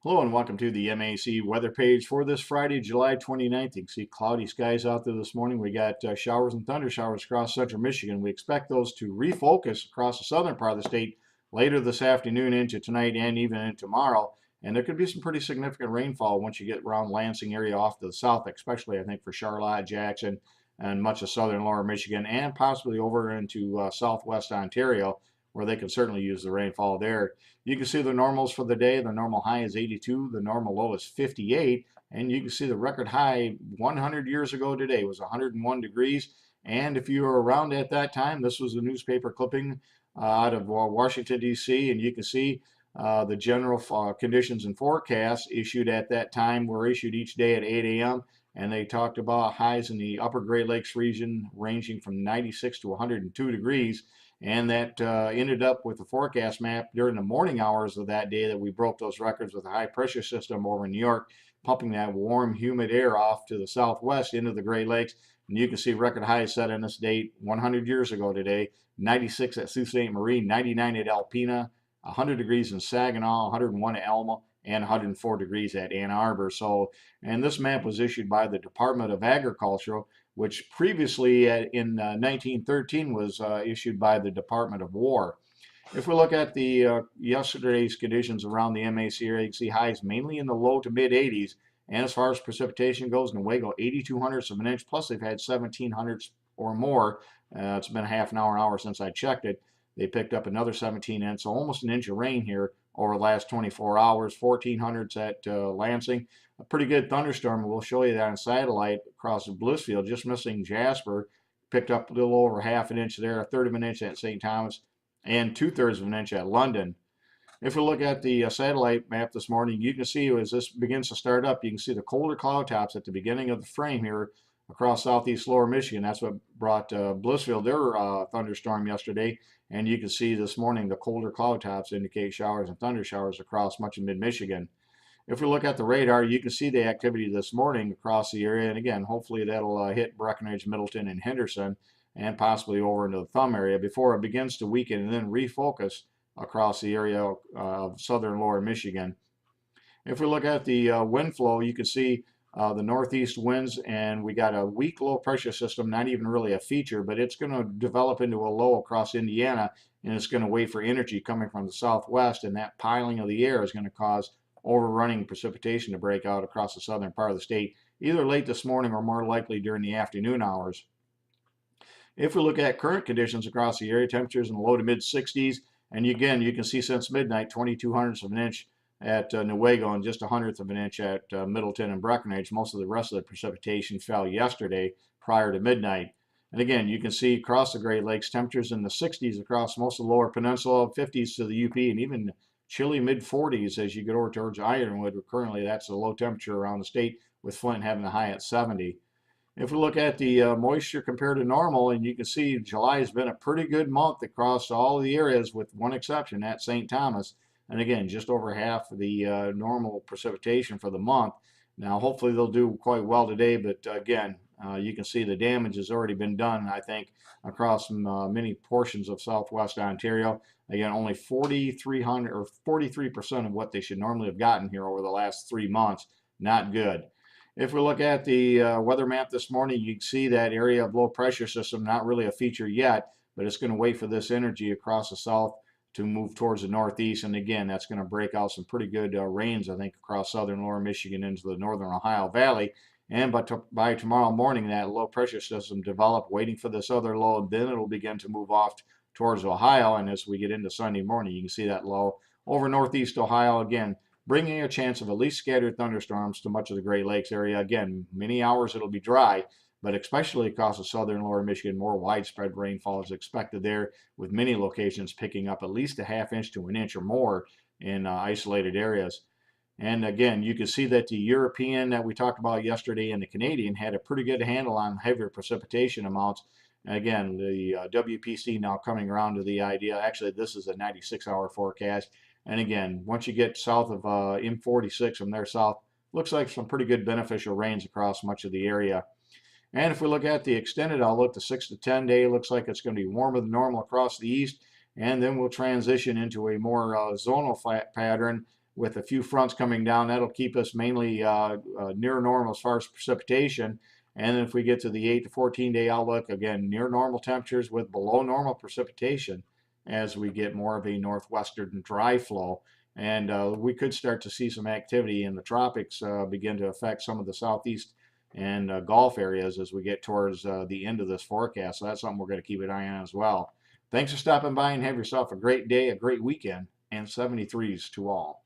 Hello and welcome to the MAC weather page for this Friday, July 29th. You can see cloudy skies out there this morning. We got showers and thunder showers across central Michigan. We expect those to refocus across the southern part of the state later this afternoon into tonight and even into tomorrow. And there could be some pretty significant rainfall once you get around Lansing area off to the south, especially I think for Charlotte, Jackson, and much of southern lower Michigan, and possibly over into southwest Ontario, where they can certainly use the rainfall there. You can see the normals for the day. The normal high is 82, the normal low is 58, and you can see the record high 100 years ago today was 101 degrees. And if you were around at that time, this was a newspaper clipping out of Washington, D.C., and you can see the general conditions and forecasts issued at that time were issued each day at 8 a.m. And they talked about highs in the upper Great Lakes region ranging from 96 to 102 degrees. And that ended up with the forecast map during the morning hours of that day that we broke those records with a high pressure system over in New York, pumping that warm, humid air off to the southwest into the Great Lakes. And you can see record highs set on this date 100 years ago today, 96 at Sault Ste. Marie, 99 at Alpena, 100 degrees in Saginaw, 101 at Alma, and 104 degrees at Ann Arbor. So, and this map was issued by the Department of Agriculture, which previously in 1913 was issued by the Department of War. If we look at the yesterday's conditions around the MAC area, you can see highs mainly in the low to mid 80s. And as far as precipitation goes, Newaygo 82 hundredths of an inch, plus they've had 17 hundredths or more. It's been a half an hour since I checked it. They picked up another 17 inches, so almost an inch of rain here over the last 24 hours. 14 hundredths at Lansing. A pretty good thunderstorm. We'll show you that on satellite across Blissfield, just missing Jasper. Picked up a little over half an inch there, a third of an inch at St. Thomas, and 2/3 of an inch at London. If we look at the satellite map this morning, you can see as this begins to start up, you can see the colder cloud tops at the beginning of the frame here across southeast lower Michigan. That's what brought Blissfield their thunderstorm yesterday. And you can see this morning the colder cloud tops indicate showers and thunder showers across much of mid-Michigan. If we look at the radar, you can see the activity this morning across the area. And again, hopefully that'll hit Breckenridge, Middleton, and Henderson, and possibly over into the Thumb area before it begins to weaken and then refocus across the area of southern lower Michigan. If we look at the wind flow, you can see the northeast winds, and we got a weak low pressure system, not even really a feature, but it's going to develop into a low across Indiana, and it's going to wait for energy coming from the southwest, and that piling of the air is going to cause overrunning precipitation to break out across the southern part of the state, either late this morning or more likely during the afternoon hours. If we look at current conditions across the area, temperatures in the low to mid 60s, and again, you can see since midnight, 22 hundredths of an inch at Newaygo and just a hundredth of an inch at Middleton and Breckenridge. Most of the rest of the precipitation fell yesterday prior to midnight. And again, you can see across the Great Lakes, temperatures in the 60s across most of the lower peninsula, 50s to the UP, and even chilly mid-40s as you get over towards Ironwood. Currently, that's the low temperature around the state, with Flint having a high at 70. If we look at the moisture compared to normal, and you can see July has been a pretty good month across all of the areas with one exception, at St. Thomas. And again, just over half of the normal precipitation for the month. Now, hopefully they'll do quite well today, but again, you can see the damage has already been done, I think, across many portions of southwest Ontario. Again, only 4,300 or 43% of what they should normally have gotten here over the last 3 months. Not good. If we look at the weather map this morning, you can see that area of low pressure system, not really a feature yet, but it's going to wait for this energy across the south to move towards the northeast. And again, that's going to break out some pretty good rains, I think, across southern lower Michigan into the northern Ohio Valley. And by tomorrow morning, that low pressure system develop, waiting for this other low, then it'll begin to move off towards Ohio. And as we get into Sunday morning, you can see that low over northeast Ohio again, bringing a chance of at least scattered thunderstorms to much of the Great Lakes area. Again, many hours it'll be dry, but especially across the southern lower Michigan, more widespread rainfall is expected there, with many locations picking up at least a half inch to an inch or more in isolated areas. And again, you can see that the European that we talked about yesterday and the Canadian had a pretty good handle on heavier precipitation amounts. And again, the WPC now coming around to the idea, actually this is a 96-hour forecast. And again, once you get south of M46 from there south, looks like some pretty good beneficial rains across much of the area. And if we look at the extended outlook, the 6 to 10 day looks like it's going to be warmer than normal across the east, and then we'll transition into a more zonal pattern with a few fronts coming down. That'll keep us mainly near normal as far as precipitation. And if we get to the 8 to 14 day outlook, again, near normal temperatures with below normal precipitation as we get more of a northwestern dry flow. And we could start to see some activity in the tropics begin to affect some of the southeast and Gulf areas as we get towards the end of this forecast. So that's something we're going to keep an eye on as well. Thanks for stopping by and have yourself a great day, a great weekend, and 73s to all.